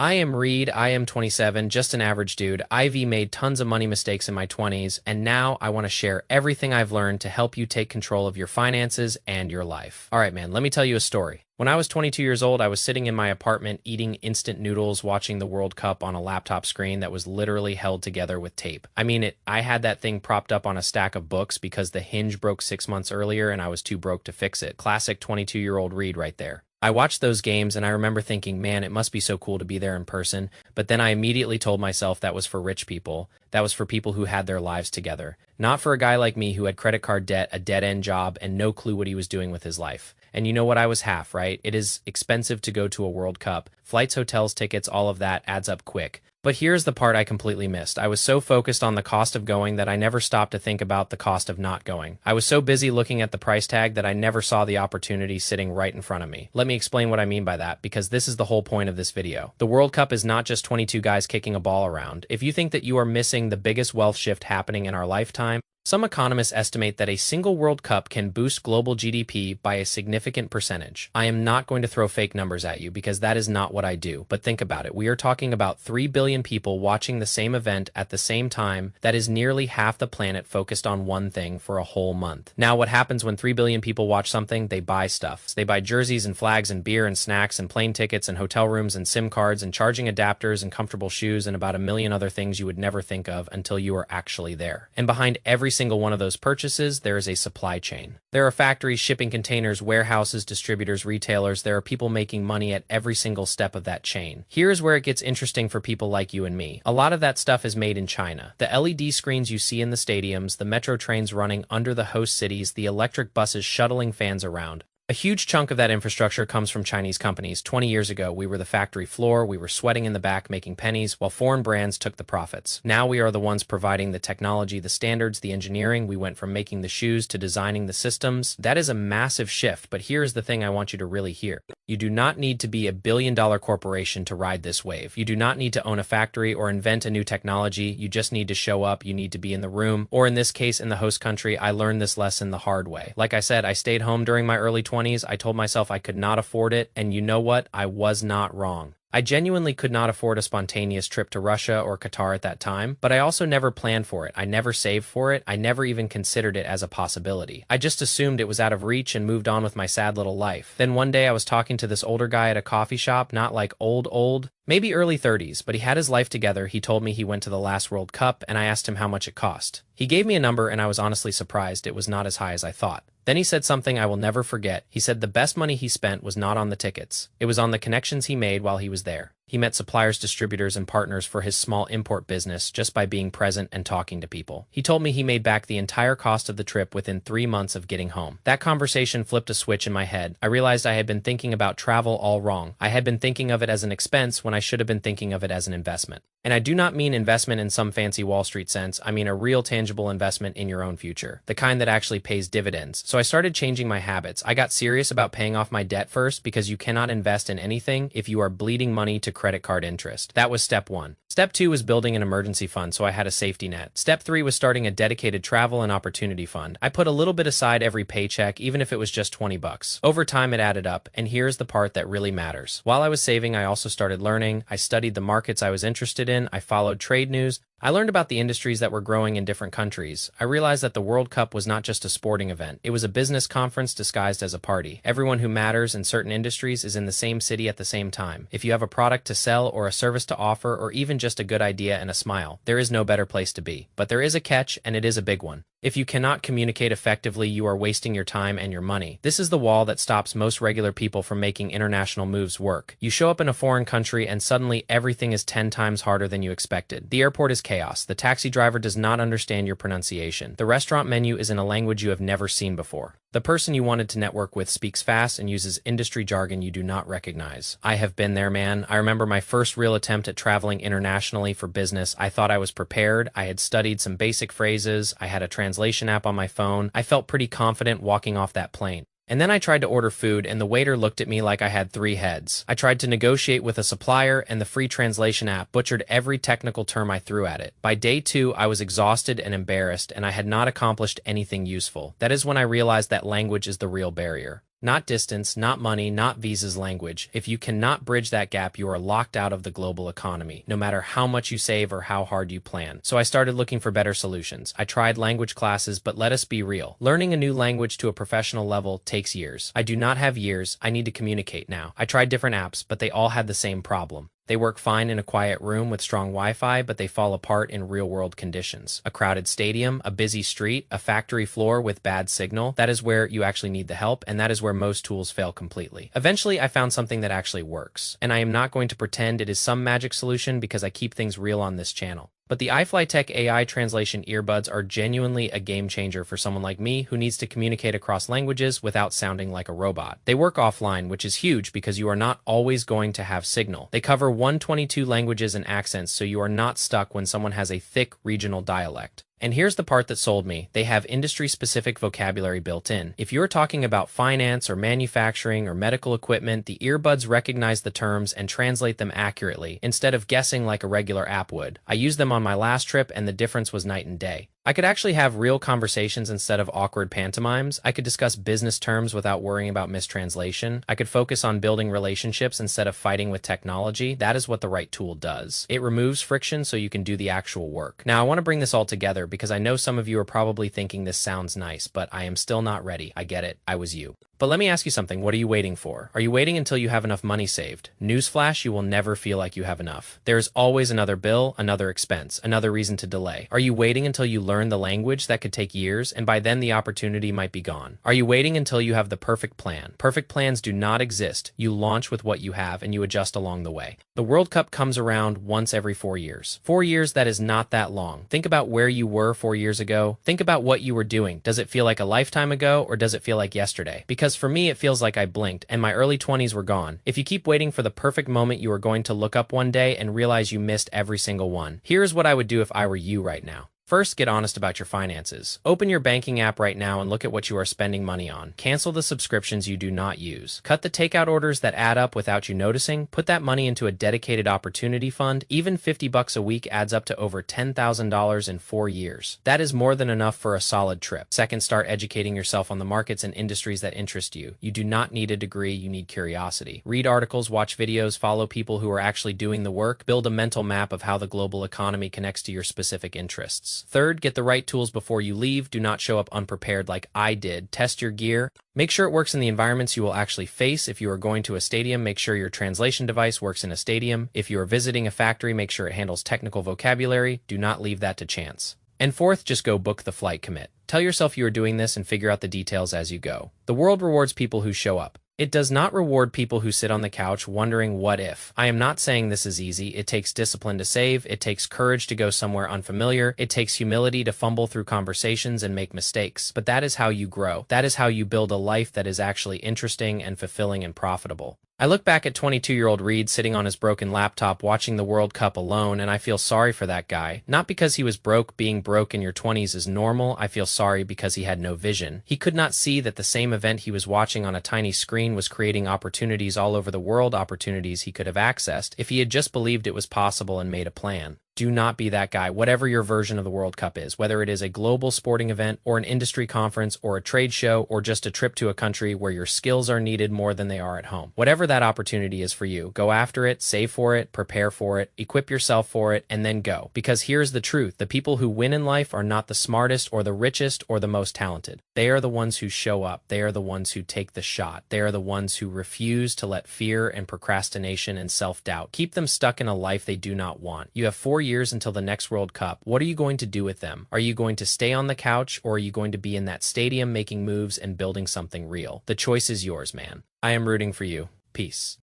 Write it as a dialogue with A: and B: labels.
A: I am Reed, I am 27, just an average dude. I've made tons of money mistakes in my 20s, and now I want to share everything I've learned to help you take control of your finances and your life. All right, man, let me tell you a story. When I was 22 years old, I was sitting in my apartment eating instant noodles, watching the World Cup on a laptop screen that was literally held together with tape. I had that thing propped up on a stack of books because the hinge broke 6 months earlier and I was too broke to fix it. Classic 22-year-old Reed right there. I watched those games and I remember thinking, man, it must be so cool to be there in person. But then I immediately told myself that was for rich people. That was for people who had their lives together. Not for a guy like me who had credit card debt, a dead-end job, and no clue what he was doing with his life. And you know what? I was half, right? It is expensive to go to a World Cup. Flights, hotels, tickets, all of that adds up quick. But here's the part I completely missed. I was so focused on the cost of going that I never stopped to think about the cost of not going. I was so busy looking at the price tag that I never saw the opportunity sitting right in front of me. Let me explain what I mean by that, because this is the whole point of this video. The World Cup is not just 22 guys kicking a ball around. If you think that you are missing the biggest wealth shift happening in our lifetime, some economists estimate that a single World Cup can boost global GDP by a significant percentage. I am not going to throw fake numbers at you because that is not what I do, but think about it. We are talking about 3 billion people watching the same event at the same time. That is nearly half the planet focused on one thing for a whole month. Now, what happens when 3 billion people watch something? They buy stuff. They buy jerseys and flags and beer and snacks and plane tickets and hotel rooms and SIM cards and charging adapters and comfortable shoes and about a million other things you would never think of until you are actually there. And behind every single one of those purchases, there is a supply chain. There are factories, shipping containers, warehouses, distributors, retailers. There are people making money at every single step of that chain. Here's where it gets interesting for people like you and me. A lot of that stuff is made in China. The LED screens you see in the stadiums, the metro trains running under the host cities, the electric buses shuttling fans around. A huge chunk of that infrastructure comes from Chinese companies. 20 years ago, we were the factory floor, we were sweating in the back making pennies, while foreign brands took the profits. Now we are the ones providing the technology, the standards, the engineering. We went from making the shoes to designing the systems. That is a massive shift, but here's the thing I want you to really hear. You do not need to be a billion-dollar corporation to ride this wave. You do not need to own a factory or invent a new technology. You just need to show up. You need to be in the room, or in this case, in the host country. I learned this lesson the hard way. Like I said, I stayed home during my early 20s. I told myself I could not afford it, and you know what? I was not wrong. I genuinely could not afford a spontaneous trip to Russia or Qatar at that time, but I also never planned for it. I never saved for it. I never even considered it as a possibility. I just assumed it was out of reach and moved on with my sad little life. Then one day I was talking to this older guy at a coffee shop, not like old, maybe early 30s, but he had his life together. He told me he went to the last World Cup, and I asked him how much it cost. He gave me a number, and I was honestly surprised. It was not as high as I thought. Then he said something I will never forget. He said the best money he spent was not on the tickets. It was on the connections he made while he was there. He met suppliers, distributors, and partners for his small import business just by being present and talking to people. He told me he made back the entire cost of the trip within 3 months of getting home. That conversation flipped a switch in my head. I realized I had been thinking about travel all wrong. I had been thinking of it as an expense when I should have been thinking of it as an investment. And I do not mean investment in some fancy Wall Street sense. I mean a real tangible investment in your own future, the kind that actually pays dividends. So I started changing my habits. I got serious about paying off my debt first, because you cannot invest in anything if you are bleeding money to credit card interest. That was step 1. Step 2 was building an emergency fund, so I had a safety net. Step 3 was starting a dedicated travel and opportunity fund. I put a little bit aside every paycheck, even if it was just 20 bucks. Over time, it added up, and here's the part that really matters. While I was saving, I also started learning. I studied the markets I was interested in. I followed trade news. I learned about the industries that were growing in different countries. I realized that the World Cup was not just a sporting event. It was a business conference disguised as a party. Everyone who matters in certain industries is in the same city at the same time. If you have a product to sell or a service to offer or even just a good idea and a smile, there is no better place to be. But there is a catch, and it is a big one. If you cannot communicate effectively, you are wasting your time and your money. This is the wall that stops most regular people from making international moves work. You show up in a foreign country and suddenly everything is 10 times harder than you expected. The airport is chaos. The taxi driver does not understand your pronunciation. The restaurant menu is in a language you have never seen before. The person you wanted to network with speaks fast and uses industry jargon you do not recognize. I have been there, man. I remember my first real attempt at traveling internationally for business. I thought I was prepared. I had studied some basic phrases. I had a translation app on my phone. I felt pretty confident walking off that plane. And then I tried to order food, and the waiter looked at me like I had 3 heads. I tried to negotiate with a supplier, and the free translation app butchered every technical term I threw at it. By day 2, I was exhausted and embarrassed, and I had not accomplished anything useful. That is when I realized that language is the real barrier. Not distance, not money, not visas, language. If you cannot bridge that gap, you are locked out of the global economy, no matter how much you save or how hard you plan. So I started looking for better solutions. I tried language classes, but let us be real. Learning a new language to a professional level takes years. I do not have years. I need to communicate now. I tried different apps, but they all had the same problem. They work fine in a quiet room with strong Wi-Fi, but they fall apart in real-world conditions. A crowded stadium, a busy street, a factory floor with bad signal, that is where you actually need the help, and that is where most tools fail completely. Eventually, I found something that actually works, and I am not going to pretend it is some magic solution because I keep things real on this channel. But the iFlyTech AI translation earbuds are genuinely a game changer for someone like me who needs to communicate across languages without sounding like a robot. They work offline, which is huge because you are not always going to have signal. They cover 122 languages and accents, so you are not stuck when someone has a thick regional dialect. And here's the part that sold me. They have industry-specific vocabulary built in. If you're talking about finance or manufacturing or medical equipment, the earbuds recognize the terms and translate them accurately instead of guessing like a regular app would. I used them on my last trip and the difference was night and day. I could actually have real conversations instead of awkward pantomimes. I could discuss business terms without worrying about mistranslation. I could focus on building relationships instead of fighting with technology. That is what the right tool does. It removes friction so you can do the actual work. Now, I want to bring this all together because I know some of you are probably thinking this sounds nice, but I am still not ready. I get it. I was you. But let me ask you something. What are you waiting for? Are you waiting until you have enough money saved? Newsflash, you will never feel like you have enough. There is always another bill, another expense, another reason to delay. Are you waiting until you learn the language? That could take years, and by then the opportunity might be gone. Are you waiting until you have the perfect plan? Perfect plans do not exist. You launch with what you have, and you adjust along the way. The World Cup comes around once every 4 years. 4 years, that is not that long. Think about where you were 4 years ago. Think about what you were doing. Does it feel like a lifetime ago, or does it feel like yesterday? Because for me, it feels like I blinked, and my early 20s were gone. If you keep waiting for the perfect moment, you are going to look up one day and realize you missed every single one. Here's what I would do if I were you right now. First, get honest about your finances. Open your banking app right now and look at what you are spending money on. Cancel the subscriptions you do not use. Cut the takeout orders that add up without you noticing. Put that money into a dedicated opportunity fund. Even $50 a week adds up to over $10,000 in 4 years. That is more than enough for a solid trip. Second, start educating yourself on the markets and industries that interest you. You do not need a degree, you need curiosity. Read articles, watch videos, follow people who are actually doing the work. Build a mental map of how the global economy connects to your specific interests. Third, get the right tools before you leave. Do not show up unprepared like I did. Test your gear. Make sure it works in the environments you will actually face. If you are going to a stadium, make sure your translation device works in a stadium. If you are visiting a factory, make sure it handles technical vocabulary. Do not leave that to chance. And fourth, just go book the flight, commit. Tell yourself you are doing this and figure out the details as you go. The world rewards people who show up. It does not reward people who sit on the couch wondering what if. I am not saying this is easy. It takes discipline to save. It takes courage to go somewhere unfamiliar. It takes humility to fumble through conversations and make mistakes. But that is how you grow. That is how you build a life that is actually interesting and fulfilling and profitable. I look back at 22-year-old Reed sitting on his broken laptop watching the World Cup alone, and I feel sorry for that guy. Not because he was broke. Being broke in your 20s is normal. I feel sorry because he had no vision. He could not see that the same event he was watching on a tiny screen was creating opportunities all over the world, opportunities he could have accessed if he had just believed it was possible and made a plan. Do not be that guy, whatever your version of the World Cup is, whether it is a global sporting event or an industry conference or a trade show or just a trip to a country where your skills are needed more than they are at home. Whatever that opportunity is for you, go after it, save for it, prepare for it, equip yourself for it, and then go. Because here's the truth. The people who win in life are not the smartest or the richest or the most talented. They are the ones who show up. They are the ones who take the shot. They are the ones who refuse to let fear and procrastination and self-doubt keep them stuck in a life they do not want. You have 4 years until the next World Cup. What are you going to do with them? Are you going to stay on the couch, or are you going to be in that stadium making moves and building something real? The choice is yours, man. I am rooting for you. Peace.